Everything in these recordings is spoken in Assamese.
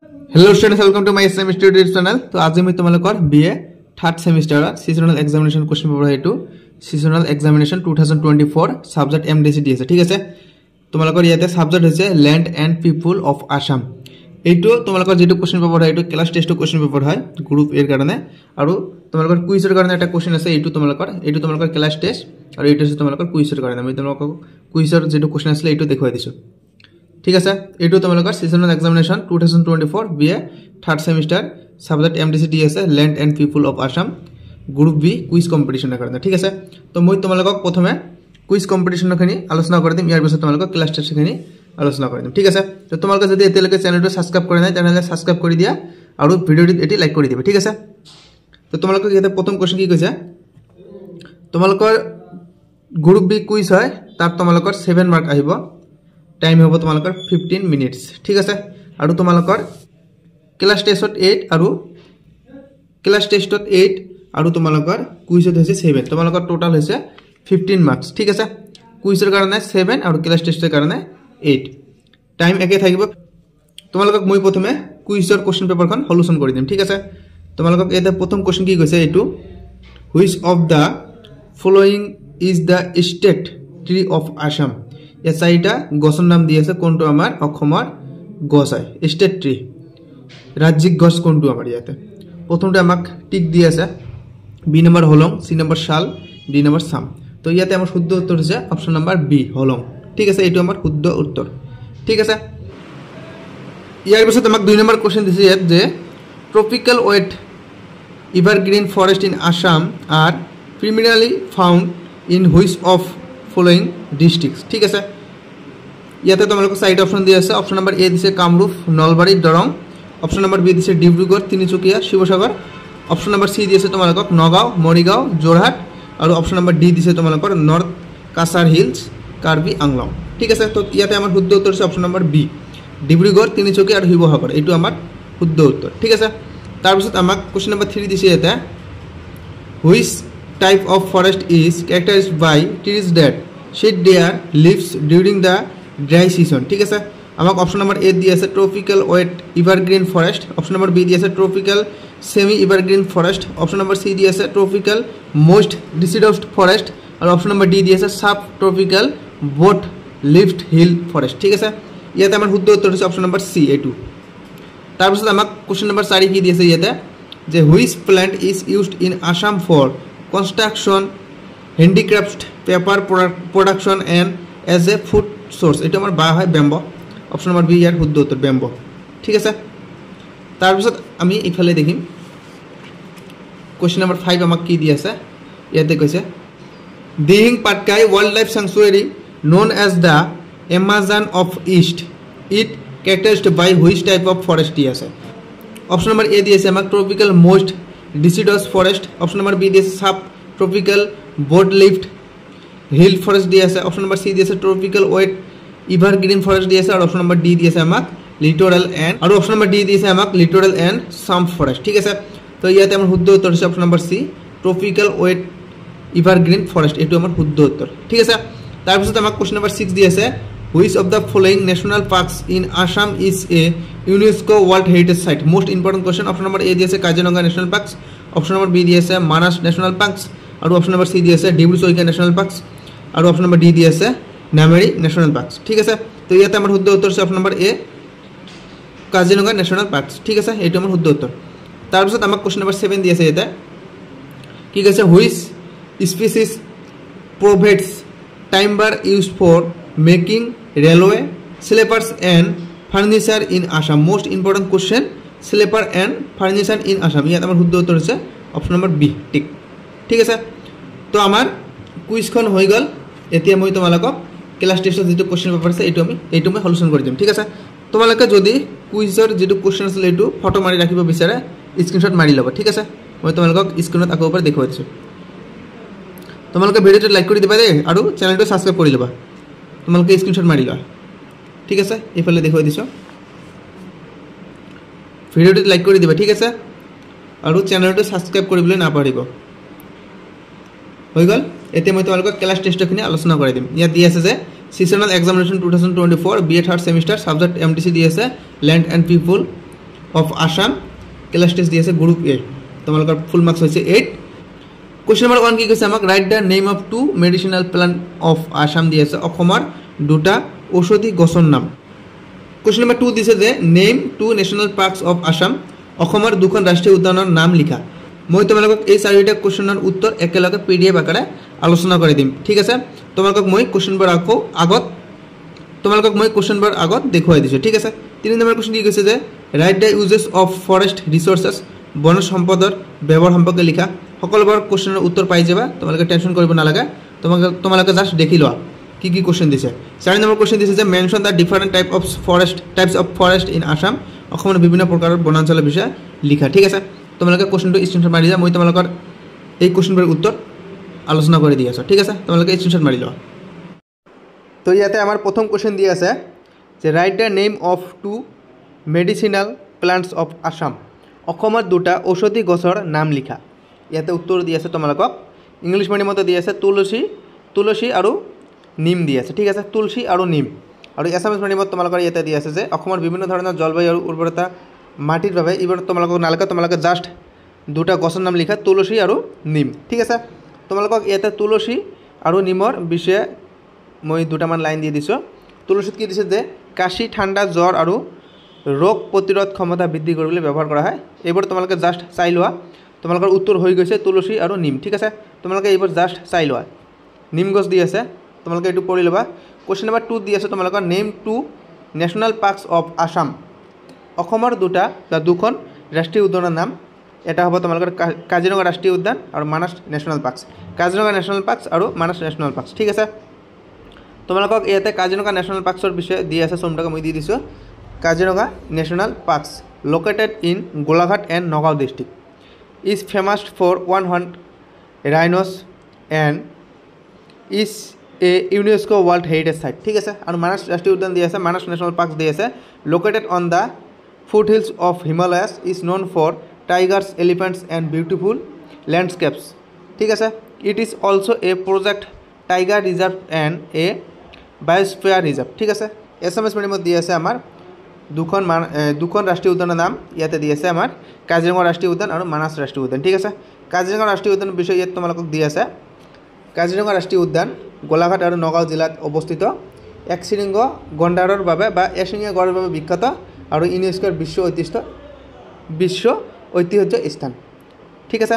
Hello students, welcome to my SM study channel. तो आज मैं तुम्हारे BA third semester seasonal examination question paper है seasonal examination 2024 subject MDC D ठीक है। तुम्हारे इते सब्जेक्ट है land and people of Assam. এইটো তোমালোকৰ যেটো কোশ্চেন পেপাৰ হয়, এইটো ক্লাস টেস্টৰ কোশ্চেন পেপাৰ হয় গ্ৰুপ এৰ কাৰণে, আৰু তোমালোকৰ কুইজৰ কাৰণে এটা কোশ্চেন আছে। এইটো তোমালোকৰ ক্লাস টেস্ট, আৰু এইটো আছে তোমালোকৰ কুইজৰ কাৰণে। আমি তোমালোকক কুইজৰ যেটো কোশ্চেন আছে এইটো দেখুৱাই দিছো, ঠিক আছে। এইটো তোমালোকৰ seasonal examination 2024 BA third semester subject MDC D আছে land and people of Assam group B quiz কম্পিটিশনৰ কাৰণে, ঠিক আছে। তো মই তোমালোকক প্ৰথমে কুইজ কম্পিটিশনৰখিনি আলোচনা কৰি দিম, ইয়াৰ পিছত তোমালোকক ক্লাস টেষ্টখিনি আলোচনা কৰি দিম, ঠিক আছে। তো তোমালোকে যদি এতিয়ালৈকে চেনেলটো সাবস্ক্ৰাইব কৰা নাই তেনেহলে সাবস্ক্ৰাইব কৰি দিয়া আৰু ভিডিওটো এটি লাইক কৰি দিবা, ঠিক আছে। তো তোমালোকক ইয়াতে প্ৰথম কোশ্চেন কি কৈছে, তোমালোকৰ গ্ৰুপ বি কুইজ হয়, তাত তোমালোকৰ 7 মাৰ্ক আহিব, টাইম হ'ব তোমালোকৰ 15 মিনিটস, ঠিক আছে। আৰু তোমালোকৰ ক্লাস টেষ্টত 8 আৰু তোমালোকৰ কুইজত হৈছে 7, তোমালোকৰ টোটাল হৈছে 15 মাৰ্কস, ঠিক আছে। কুইজৰ কাৰণে 7 আৰু ক্লাস টেষ্টৰ কাৰণে 8, টাইম একে থাকিব। তোমালোকক মই প্ৰথমে কুইজৰ কোশ্চেন পেপাৰখন সলিউশন কৰি দিম, ঠিক আছে। তোমালোকক এটা প্ৰথম কোশ্চেন কি কৈছে, এইটো which of the following is the state tree of Assam. এই চাৰিটা গছৰ নাম দি আছে, কোনটো আমাৰ অসমৰ গছ হয়, স্টেট ট্ৰি, ৰাজ্যিক গছ কোনটো আমাৰ ইয়াতে। প্ৰথমতে আমাক টিক দি আছে, বি নম্বৰ হলং, সি নম্বৰ শাল, ডি নম্বৰ সাম। তো ইয়াতে আমাৰ শুদ্ধ উত্তৰ হৈছে অপশন নম্বৰ বি হলং, ঠিক আছে। এইটো আমাৰ শুদ্ধ উত্তৰ, ঠিক আছে। ইয়াৰ পিছত আমাক 2 নম্বৰ কোশ্চেন দিছে ইয়াত যে tropical wet evergreen forest in Assam are primarily found in which of following districts, ঠিক আছে। ইয়াতে তোমালোক 4টা অপশন দি আছে। অপশন নম্বৰ এ দিছে Kamrup, Nalbari, Darrang. Option number B দিছে Dibrugarh, Tinsukia, Sivasagar. Option number C দিছে তোমালোকক নগাঁও, মৰিগাঁও, যোৰহাট। আৰু অপশন নম্বৰ ডি দিছে তোমালোকৰ নৰ্থ কাছাৰ হিলছ, কাৰ্বি আংলং, ঠিক আছে। তো ইয়াতে আমাৰ শুদ্ধ উত্তৰ হৈছে option number B Dibrugarh, Tinsukia আৰু শিৱসাগৰ, এইটো আমাৰ শুদ্ধ উত্তৰ, ঠিক আছে। তাৰপিছত আমাক কোশ্চেন নম্বৰ 3 দিছে ইয়াতে which type of forest is characterized by trees that shed their leaves during the dry season, ঠিক আছে। আমাক অপশন নম্বৰ এ দি আছে tropical wet evergreen forest. Option number B দি আছে tropical semi evergreen forest. Option number C দি আছে ট্ৰপিক্যাল ময়েস্ট ডিসিডুসড ফৰেস্ট। আৰু অপশন নম্বৰ ডি দি আছে সাব ট্ৰপিক্যাল বট লিফড হিল ফৰেস্ট, ঠিক আছে। ইয়াতে আমাৰ শুদ্ধ উত্তৰ হৈছে অপশন নম্বৰ সি এইটো। তাৰপিছত আমাক কোশ্চেন নম্বৰ 4 কি দি আছে ইয়াতে যে which plant is used in Assam for construction, handicraft, paper production and as a food source. এটা আমার বা হয় বেম্বো। অপশন নম্বৰ বি ইয়াৰ শুদ্ধ উত্তৰ বেম্বো, ঠিক আছে। তাৰপিছত আমি ইফালে দেখিম কোশ্চেন নম্বৰ 5 আমাক কি দি আছে, ইয়াতে কৈছে Dihing Patkai wild life sanctuary known as the Amazon of East, it characterized by which type of forest di আছে। অপশন নম্বৰ এ দি আছে আমাক tropical moist deciduous forest. Option number B দি আছে সাব ট্ৰপিক্যাল বট লিফড হিল ফৰেস্ট দি আছে। অপশন নম্বৰ সি দি আছে ট্ৰপিক্যাল ওয়েট এভাৰগ্ৰিন ফৰেস্ট দি আছে। আৰু অপশন নম্বৰ ডি দি আছে আমাক লিটৰাল এন্ড, আৰু অপশন নম্বৰ ডি দি আছে আমাক লিটৰাল এন্ড সাম্প ফৰেস্ট, ঠিক আছে। তো ইয়াতে আমাৰ শুদ্ধ উত্তৰ হৈছে অপশন নম্বৰ সি ট্ৰপিক্যাল ওয়েট এভাৰগ্ৰিন ফৰেস্ট, এইটো আমাৰ শুদ্ধ উত্তৰ, ঠিক আছে। তাৰপিছত আমাক কোশ্চেন নম্বৰ 6 দি আছে which of the following national parks in Assam is a UNESCO world heritage site. Most important question. Option number A দি আছে Kaziranga national parks. Option number B দি আছে মানাস ন্যাশনাল পাৰ্কস। আৰু অপশন নম্বৰ সি দি আছে ডিব্ৰু-চৈখোৱা ন্যাশনাল পাৰ্কস। আৰু অপশন নম্বৰ ডি দি আছে নামেৰি ন্যাশনাল পাৰ্কস, ঠিক আছে। তো ইয়াতে আমাৰ শুদ্ধ উত্তৰ হৈছে অপশন নম্বৰ এ কাজিৰঙা ন্যাশনাল পাৰ্কস, ঠিক আছে। এইটো আমাৰ শুদ্ধ উত্তৰ। তাৰপিছত আমাক কোশ্চেন নম্বৰ 7 দি আছে ইয়াতে কি কৈছে which species provides timber used for making railway, sleepers and furniture in Assam. Most important question, sleeper and furniture in Assam. ইয়াত আমাৰ শুদ্ধ উত্তৰ হৈছে অপশন নম্বৰ বি টিক, ঠিক আছে। তো আমাৰ কুইজখন হৈ গ'ল। এতিয়া মই তোমালোকক ক্লাস টেষ্টৰ যেটো কোশ্চেন পেপাৰ আছে এইটো মই সলিউশন কৰি দিম, ঠিক আছে। তোমালোকে যদি কুইজৰ যেটো কোশ্চেন আছে এইটো ফটো মাৰি ৰাখিব বিচাৰে স্ক্ৰিনশ্বট মাৰি ল'ব, ঠিক আছে। মই তোমালোকক স্ক্ৰিনত আকৌ এবাৰ দেখুৱাই দিছোঁ। তোমালোকে ভিডিওটো লাইক কৰি দিবা দেই, আৰু চেনেলটো সাবস্ক্ৰাইব কৰি ল'বা। তোমালোকে স্ক্ৰিনশট মাৰি লোৱা, ঠিক আছে। এইফালে দেখুৱাই দিছোঁ, ভিডিওটো লাইক কৰি দিবা, ঠিক আছে। আৰু চেনেলটো সাবস্ক্ৰাইব কৰিবলৈ নাপাহৰিব। হৈ গ'ল। এতিয়া মই তোমালোকক ক্লাস টেষ্টখিনি আলোচনা কৰি দিম। ইয়াত দি আছে যে seasonal examination 2024 BA third semester subject MDC di ase land and people of Assam class test দি আছে গ্ৰুপ এ তোমালোকৰ ফুল মাৰ্কস হৈছে 8 কোশ্চেন নম্বৰ 1 কি কৈছে আমাক write the name of two medicinal plant of Assam দি আছে অসমৰ দুটা ঔষধি গছৰ নাম কোশ্চেন নম্বৰ 2 দিছে যে name two national parks of Assam অসমৰ দুখন ৰাষ্ট্ৰীয় উদ্যানৰ নাম লিখা মই তোমালোকক এই চাৰিটা কোশ্চেনৰ উত্তৰ একেলগে পিডিএফ আকাৰে আলোচনা কৰি দিম ঠিক আছে তোমালোকক মই কোশ্চেনবোৰ আগত দেখুৱাই দিছো ঠিক আছে 3 নম্বৰ কোশ্চেন কি কৈছে যে write the uses of forest resources বন সম্পদৰ ব্যৱহাৰ সম্পৰ্কে লিখা সকলোবোৰ কোশ্চেনৰ উত্তৰ পাই যাবা তোমালোকে টেনশন কৰিব নালাগে তোমালোকে জাস্ট দেখি লোৱা কি কোশ্চেন দিছে 4 নম্বৰ কোশ্চেন দিছে যে mention the different types of forest in Assam অসমৰ বিভিন্ন প্ৰকাৰৰ বনাঞ্চলৰ বিষয়ে লিখা ঠিক আছে তোমালোকে কোশ্চেনটো স্ক্ৰিনশ্বট মাৰি যা মই তোমালোকৰ এই কোশ্চেনবোৰ উত্তৰ আলোচনা কৰি দি আছো ঠিক আছে তোমালোকে স্ক্ৰিনশ্বট মাৰি লোৱা তো ইয়াতে আমাৰ প্ৰথম কোশ্চেন দি আছে যে write the name of two medicinal plants of Assam অসমৰ দুটা ঔষধি গছৰ নাম লিখা ইয়াতে উত্তৰ দি আছে তোমালোকক ইংলিশ মিডিয়ামতে দি আছে তুলসী আৰু নিম দি আছে ঠিক আছে তুলসী আৰু নিম আৰু এছামিজ মিডিয়ামত তোমালোকৰ ইয়াতে দি আছে যে অসমৰ বিভিন্ন ধৰণৰ জলবায়ু আৰু উৰ্বৰতা মাটিৰ বাবে এইবাৰ তোমালোকে জাস্ট দুটা গছৰ নাম লিখা তুলসী আৰু নিম ঠিক আছে তোমালোকক ইয়াতে তুলসী আৰু নিমৰ বিষয়ে মই দুটামান লাইন দি দিছোঁ তুলসীত কি দিছে যে কাশি ঠাণ্ডা জ্বৰ আৰু ৰোগ প্ৰতিৰোধ ক্ষমতা বৃদ্ধি কৰিবলৈ ব্যৱহাৰ কৰা হয় এইবোৰ তোমালোকে জাস্ট চাই লোৱা তোমালোকৰ উত্তৰ হৈ গৈছে তুলসী আৰু নিম ঠিক আছে তোমালোকে এইবোৰ জাস্ট চাই লোৱা নিম গছ দি আছে তোমালোকে এইটো পঢ়ি ল'বা কোশ্চেন নম্বৰ 2 দি আছে তোমালোকৰ name two national parks of Assam অসমৰ দুখন ৰাষ্ট্ৰীয় উদ্যানৰ নাম এটা হ'ব তোমালোকৰ কাজিৰঙা ৰাষ্ট্ৰীয় উদ্যান আৰু মানাস ন্যাশনাল পাৰ্কস কাজিৰঙা ন্যাশনাল পাৰ্কস আৰু মানাস ন্যাশনাল পাৰ্কস ঠিক আছে তোমালোকক ইয়াতে কাজিৰঙা ন্যাশনাল পাৰ্কসৰ বিষয়ে দি আছে চমটাকে মই দি দিছোঁ Kaziranga national parks located in Golaghat and Nagaon district is famous for 100 rhinos and is a UNESCO World Heritage Site ঠিক আছে আৰু মানাস ৰাষ্ট্ৰীয় উদ্যান দি আছে মানাস ন্যাশনাল পার্কস দি আছে located on the foothills of Himalayas is known for tigers elephants and beautiful landscapes ঠিক আছে it is also a project tiger reserve and a biosphere reserve ঠিক আছে এছএমএছ মিডিয়ামত দি আছে আমাৰ দুখন ৰাষ্ট্ৰীয় উদ্যানৰ নাম ইয়াতে দি আছে আমাৰ কাজিৰঙা ৰাষ্ট্ৰীয় উদ্যান আৰু মানাস ৰাষ্ট্ৰীয় উদ্যান ঠিক আছে কাজিৰঙা ৰাষ্ট্ৰীয় উদ্যানৰ বিষয়ে ইয়াত তোমালোকক দি আছে কাজিৰঙা ৰাষ্ট্ৰীয় উদ্যান গোলাঘাট আৰু নগাঁও জিলাত অৱস্থিত একশৃংগ গণ্ডাৰৰ বাবে বা এশিঙীয়া গড়ৰ বাবে বিখ্যাত আৰু ইউনেস্কোৰ বিশ্ব ঐতিহ্য স্থান ঠিক আছে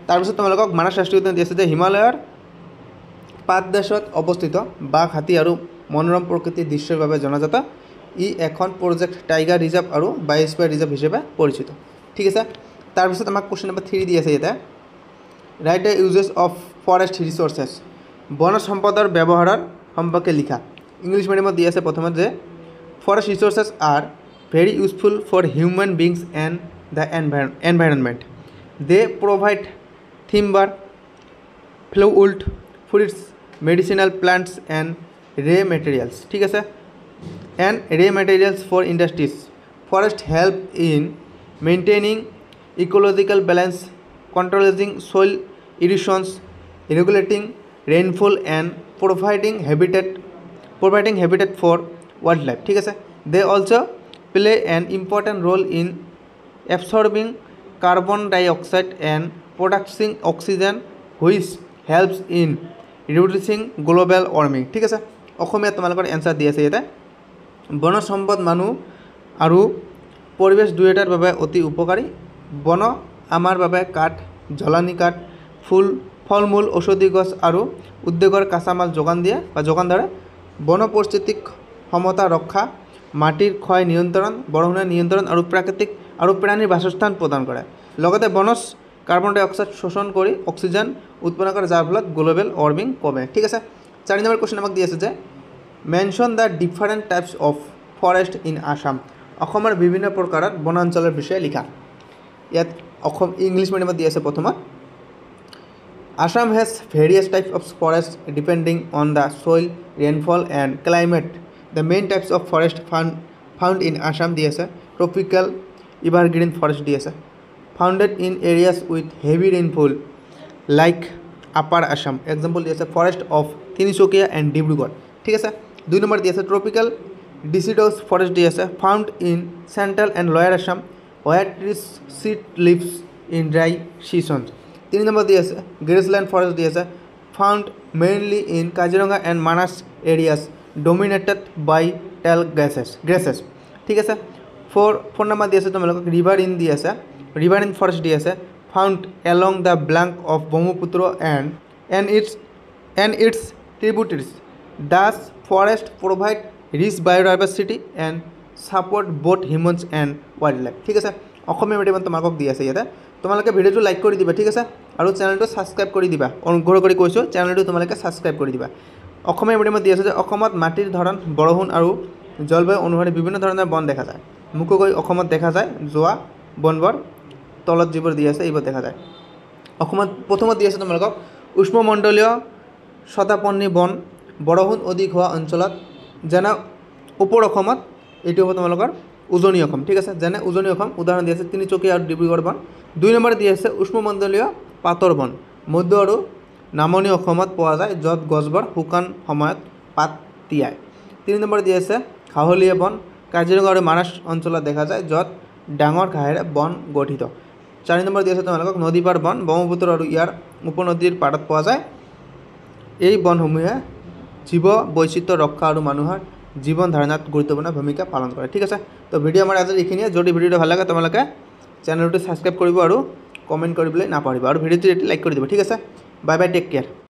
তাৰপিছত তোমালোকক মানাস ৰাষ্ট্ৰীয় উদ্যান দি আছে যে হিমালয়ৰ পাদদেশত অৱস্থিত বাঘ হাতী আৰু মনোৰম প্ৰকৃতিৰ দৃশ্যৰ বাবে জনাজাত ই এখন প্ৰজেক্ট টাইগাৰ ৰিজাৰ্ভ আৰু বায়োস্ফিয়াৰ ৰিজাৰ্ভ হিচাপে পৰিচিত ঠিক আছে তাৰপিছত আমাক কোশ্চেন নম্বৰ 3 দি আছে ইয়াতে right the uses of forest resources বন সম্পদৰ ব্যৱহাৰৰ সম্পৰ্কে লিখা ইংলিশ মিডিয়ামত দি আছে প্ৰথমতে যে forest resources are very useful for human beings and the environment they provide timber plywood fruits medicinal plants and raw materials ঠিক আছে and raw materials for industries forest help in maintaining ecological balance controlling soil erosions regulating rainfall and providing habitat for wildlife ঠিক আছে they also play an important role in absorbing carbon dioxide and producing oxygen which helps in reducing global warming ঠিক আছে অসমীয়াত তোমালোকৰ এনসাৰ দি আছে এটা বন সম্পদ মানুহ আৰু পৰিবেশ দুয়োটাৰ বাবে অতি উপকাৰী বন আমাৰ বাবে কাঠ জ্বলানি কাঠ ফল-মূল ঔষধি গছ আৰু উদ্যোগৰ কাঁচামাল যোগান দিয়ে বা যোগান ধৰে বন পৰিস্থিতিক সমতা ৰক্ষা মাটিৰ ক্ষয় নিয়ন্ত্ৰণ বৰষুণৰ নিয়ন্ত্ৰণ আৰু প্ৰাকৃতিক আৰু প্ৰাণীৰ বাসস্থান প্ৰদান কৰে লগতে বনজ কাৰ্বন ডাই অক্সাইড শোষণ কৰি অক্সিজেন উৎপন্ন কৰে যাৰ ফলত গ্লোবেল ওয়াৰ্মিং কমে ঠিক আছে 4 নম্বৰ কোশ্চেন আমাক দি আছে যে mention the different types of forest in Assam অসমৰ বিভিন্ন প্ৰকাৰৰ বনাঞ্চলৰ বিষয়ে লিখা ইয়াত অসম ইংলিশ মিডিয়ামত দি আছে প্ৰথমত Assam has various types of forests depending on the soil, rainfall and climate. The main types of forest found in Assam is tropical evergreen forest founded in areas with heavy rainfall like Upper Assam. Example is forest of Tinsukia and Dibrugarh. ठीक है सर 2 नंबर दिया tropical deciduous forest found in central and lower Assam where trees sit leaves in dry seasons. 3 নম্বর দিয়ে আছে গ্রেসল্যান্ড ফরেস্ট দিয়ে আছে found mainly in Kaziranga and Manas areas dominated by tall grasses. ঠিক আছে 4 নম্বর দিয়ে আছে তোমালোকক রিভার ইন দিয়ে আছে রিভার ইন ফরেস্ট দিয়ে আছে found along the bank of Brahmaputra and its tributaries. Thus forest provide rich biodiversity and support both humans and wildlife. ঠিক আছে অসমীয়া মিডিয়ামত তোমালোকক দি আছে ইয়াতে তোমালোকে ভিডিঅ'টো লাইক কৰি দিবা ঠিক আছে আৰু চেনেলটো ছাবস্ক্ৰাইব কৰি দিবা অনুগ্ৰহ কৰি কৈছোঁ চেনেলটো তোমালোকে ছাবস্ক্ৰাইব কৰি দিবা অসমীয়া মিডিয়ামত দি আছে যে অসমত মাটিৰ ধৰণ বৰষুণ আৰু জলবায়ু অনুসৰি বিভিন্ন ধৰণৰ বন দেখা যায় মুখ্যকৈ অসমত দেখা যায় যোৱা বনবোৰ তলত যিবোৰ দি আছে এইবোৰ দেখা যায় অসমত প্ৰথমত দি আছে তোমালোকক উষ্ণমণ্ডলীয় শতাপন্নী বন বৰষুণ অধিক হোৱা অঞ্চলত যেনে ওপৰ অসমত এইটো হ'ব তোমালোকৰ উজনি অসম ঠিক আছে যেনে উজনি অসম উদাহৰণ দি আছে তিনিচুকীয়া আৰু ডিব্ৰুগড় বন 2 নম্বৰ দি আছে উষ্ণমণ্ডলীয় পাতৰ বন মধ্য আৰু নামনি অসমত পোৱা যায় য'ত গছবোৰ শুকান সময়ত পাত তিয়ায় 3 নম্বৰ দি আছে খাহলীয়া বন কাজিৰঙা আৰু মানাস অঞ্চলত দেখা যায় য'ত ডাঙৰ ঘাঁহেৰে বন গঠিত 4 নম্বৰ দি আছে তোমালোকক নদীপাৰ বন ব্ৰহ্মপুত্ৰ আৰু ইয়াৰ উপনদীৰ পাৰত পোৱা যায় এই বনসমূহে জীৱ বৈচিত্ৰ্য ৰক্ষা আৰু মানুহৰ জীৱন ধাৰণাত গুৰুত্বপূৰ্ণ ভূমিকা পালন কৰে ঠিক আছে তো ভিডিঅ' আমাৰ আজি এইখিনিয়ে যদি ভিডিঅ'টো ভাল লাগে তোমালোকে চেনেলটো ছাবস্ক্ৰাইব কৰিব আৰু কমেণ্ট কৰিবলৈ নাপাহৰিবা আৰু ভিডিঅ'টো লাইক কৰি দিব ঠিক আছে বাই বাই টেক কেয়াৰ